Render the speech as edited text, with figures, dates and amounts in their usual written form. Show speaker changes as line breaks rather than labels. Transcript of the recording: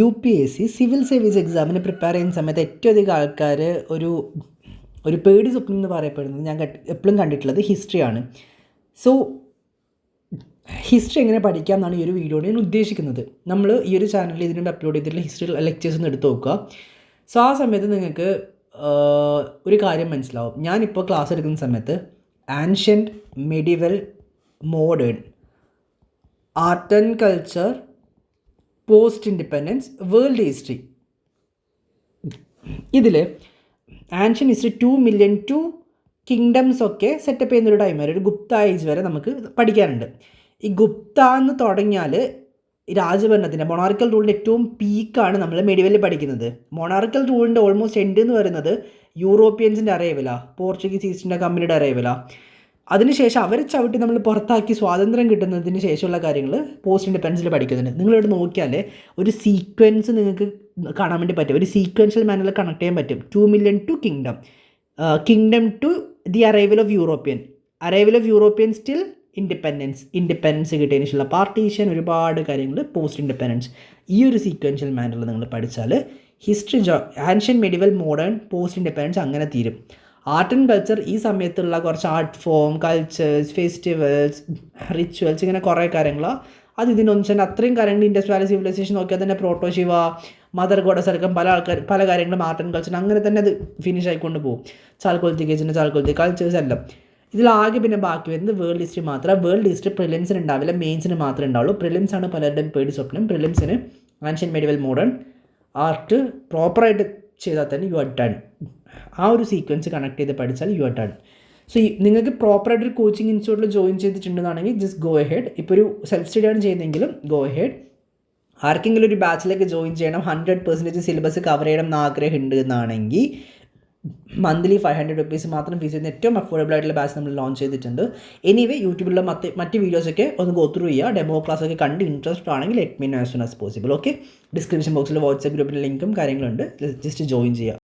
UPSC civil service എക്സാമിന് prepare ചെയ്യുന്ന സമയത്ത് ഏറ്റവും അധികം ആൾക്കാർ ഒരു പേടി സ്വപ്നം എന്ന് പറയപ്പെടുന്നത് ഞാൻ എപ്പോഴും കണ്ടിട്ടുള്ളത് ഹിസ്റ്ററിയാണ്. സോ ഹിസ്റ്ററി എങ്ങനെ പഠിക്കാം എന്നാണ് ഈ ഒരു വീഡിയോയിൽ ഞാൻ ഉദ്ദേശിക്കുന്നത്. നമ്മൾ ഈ ഒരു ചാനലിൽ ഇതിനുവേണ്ടി അപ്ലോഡ് ചെയ്തിട്ടുള്ള ഹിസ്റ്ററി ലെക്ചേഴ്സ് ഒന്ന് എടുത്ത് നോക്കുക. സോ ആ സമയത്ത് നിങ്ങൾക്ക് ഒരു കാര്യം മനസ്സിലാവും. ഞാനിപ്പോൾ ക്ലാസ് എടുക്കുന്ന സമയത്ത് ancient, medieval, modern, art and culture, post independence, world history, ഇതിൽ ancient history 2 million to kingdoms ഒക്കെ സെറ്റപ്പ് ചെയ്യുന്നൊരു ടൈം വരെ, ഒരു ഗുപ്ത ഏജ് വരെ നമുക്ക് പഠിക്കാനുണ്ട്. ഈ ഗുപ്ത എന്ന് തുടങ്ങിയാൽ രാജഭരണത്തിൻ്റെ മൊണാർക്കൽ റൂളിൻ്റെ ഏറ്റവും പീക്കാണ് നമ്മൾ മെഡിവലിൽ പഠിക്കുന്നത്. മൊണാർക്കൽ റൂളിൻ്റെ ഓൾമോസ്റ്റ് എൻഡ് എന്ന് പറയുന്നത് യൂറോപ്യൻസിൻ്റെ അറൈവലാണ്, പോർച്ചുഗീസ് ഈസ്റ്റ് ഇന്ത്യ കമ്പനിയുടെ അറൈവലാണ്. അതിനുശേഷം അവരെ ചവിട്ടി നമ്മൾ പുറത്താക്കി സ്വാതന്ത്ര്യം കിട്ടുന്നതിന് ശേഷമുള്ള കാര്യങ്ങൾ പോസ്റ്റ് ഇൻഡിപെൻഡൻസിൽ പഠിക്കുന്നുണ്ട്. നിങ്ങളിവിടെ നോക്കിയാൽ ഒരു സീക്വൻസ് നിങ്ങൾക്ക് കാണാൻ വേണ്ടി പറ്റും, ഒരു സീക്വൻഷ്യൽ മാനറിൽ കണക്ട് ചെയ്യാൻ പറ്റും. 2 million to kingdom, kingdom to the arrival of European, arrival of European still independence കിട്ടിയതിന് ശേഷമുള്ള പാർട്ടീഷൻ, ഒരുപാട് കാര്യങ്ങൾ പോസ്റ്റ് ഇൻഡിപെൻഡൻസ്. ഈ ഒരു സീക്വൻഷ്യൽ മാനറിൽ നിങ്ങൾ പഠിച്ചാൽ history, ancient, medieval, modern, post independence അങ്ങനെ തീരും. ആർട്ട് ആൻഡ് കൾച്ചർ ഈ സമയത്തുള്ള കുറച്ച് art form, cultures, festivals, rituals, ഇങ്ങനെ കുറേ കാര്യങ്ങളാണ്. അത് ഇതിനൊന്നും തന്നെ അത്രയും കാര്യങ്ങൾ ഇൻഡസ് വാലി സിവിലൈസേഷൻ നോക്കിയാൽ തന്നെ പ്രോട്ടോശിവ, മദർ ഗോഡസ് അടക്കം പല കാര്യങ്ങളും ആർട്ട് ആൻഡ് കൾച്ചർ അങ്ങനെ തന്നെ അത് ഫിനിഷ് ആയിക്കൊണ്ട് പോകും. ചാൽക്കൊളുത്തി കേസിൻ്റെ ചാൽക്കൊളുത്തി കൾച്ചേഴ്സ് എല്ലാം. ഇതിലാകെ പിന്നെ ബാക്കി വരുന്നത് വേൾഡ് ഹിസ്റ്ററി മാത്രം. വേൾഡ് ഹിസ്റ്ററി പ്രിലിംസിന് ഉണ്ടാവില്ല, മെയിൻസിന് മാത്രമേ ഉണ്ടാവുള്ളൂ. പ്രിലിംസാണ് പലരുടെയും പേടി സ്വപ്നം. പ്രിലിംസിന് ആൻഷ്യൻ, മെഡിവൽ, മോഡേൺ, ആർട്ട് പ്രോപ്പറായിട്ട് ചെയ്താൽ തന്നെ യു ആർ ഡൺ. ആ ഒരു സീക്വൻസ് കണക്ട് ചെയ്ത് പഠിച്ചാൽ യു ആർ ഡൺ. സോ നിങ്ങൾക്ക് പ്രോപ്പറായിട്ടൊരു കോച്ചിങ് ഇൻസ്റ്റിറ്റ്യൂട്ടിൽ ജോയിൻ ചെയ്തിട്ടുണ്ടെന്നാണെങ്കിൽ ജസ്റ്റ് ഗോ എഹെഡ്. ഇപ്പോൾ ഒരു സെൽഫ് സ്റ്റഡിയാണ് ചെയ്യുന്നതെങ്കിലും ഗോ എഹെഡ്. ആർക്കെങ്കിലും ഒരു ബാച്ചിലേക്ക് ജോയിൻ ചെയ്യണം, 100% സിലബസ് കവർ ചെയ്യണം എന്ന് ആഗ്രഹമുണ്ട് എന്നാണെങ്കിൽ മന്ത്ലി 500 rupees മാത്രം ഫീസ് ചെയ്യുന്ന ഏറ്റവും അഫോർഡബിൾ ആയിട്ടുള്ള ബാച്ച് നമ്മൾ ലോഞ്ച് ചെയ്തിട്ടുണ്ട്. എനിവേ യൂട്യൂബിലുള്ള മറ്റ് വീഡിയോസൊക്കെ ഒന്ന് ഗോ ത്രൂ ചെയ്യുക. ഡെമോ ക്ലാസ്സൊക്കെ കണ്ട് ഇൻട്രസ്റ്റ് ആണെങ്കിൽ let me know as soon as possible. Okay, description ബോക്സിൽ വാട്സ്ആപ്പ് ഗ്രൂപ്പിൻ്റെ ലിങ്കും കാര്യങ്ങളുണ്ട്, ജസ്റ്റ് ജോയിൻ ചെയ്യുക.